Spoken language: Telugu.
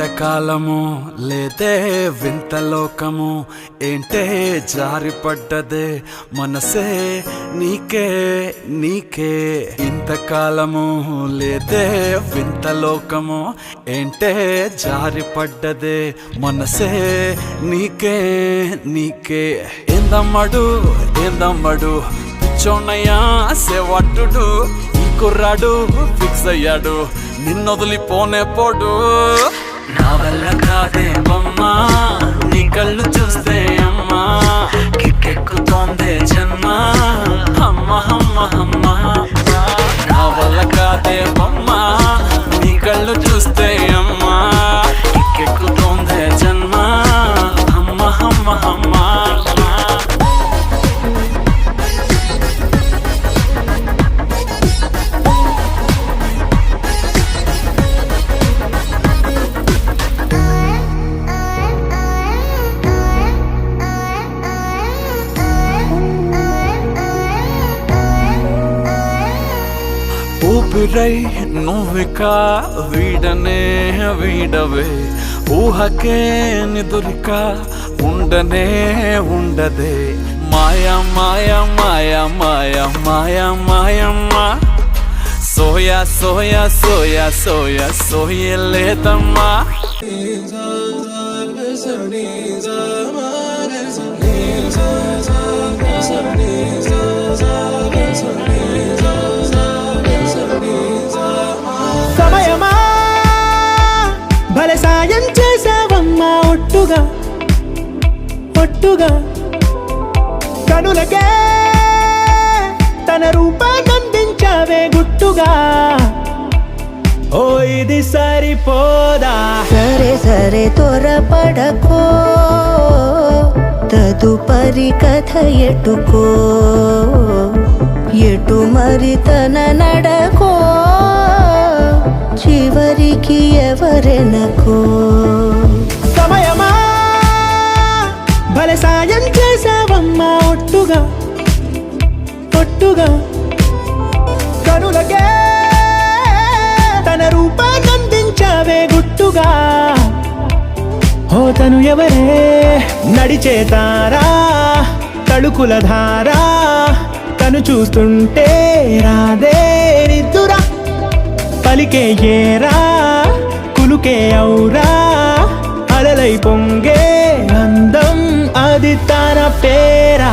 ఇంతకాలము లేదే వింత లోకము ఏంటే జారిపడ్డదే మనసే నీకే నీకే ఇంతకాలము లేదే వింత లోకము ఏంటే జారిపడ్డదే మనసే నీకే నీకే ఏందమ్మడు ఏందమ్మడు పిచ్చోన్నయ్యా సేవట్టుడు ఈ కుర్రాడు ఫిక్స్ అయ్యాడు నిన్నొదిలిపోనే పోడు నా వల్ల కాదే బొమ్మా నీ కళ్ళు చూస్తే అమ్మా కిక్కెక్కుతోందే జన్మ అమ్మ అమ్మ అమ్మ నా వల్ల కాదే బొమ్మా నీ కళ్ళు చూస్తే అమ్మా కిక్కెక్కుతోందే జన్మ అమ్మ అమ్మ అమ్మ ఊపిరై నువ్విక వీడనే వీడవే ఊహకే నిదురిక ఉండనే ఉండదే మాయా మాయా మాయా మాయా మాయా మాయమ్మ సోయా సోయా సోయా సోయా సోయలేదమ్మా సమయమా భలే సాయం చేసావమ్మా ఒట్టుగా ఒట్టుగా కనులకే తన రూపాన్నందించావే గుట్టుగా ఓ ఇది సరిపోదా సరే సరే త్వరపడకో తదుపరి కథ ఎటుకో ఎటు మరి తన నడకో చివరికి ఎవరెనకో సమయమా భలే సాయం చేసావమ్మా ఒట్టుగా ఒట్టుగా కనులకే తన రూపాన్నందించావే గుట్టుగా ఓ తను ఎవరే నడిచే తారా తడుకుల ధారా తను చూస్తుంటే రాదే నిద్దురా పలికే ఏరా కులుకే ఔరా అలలై పొంగే అందం అది తన పేరా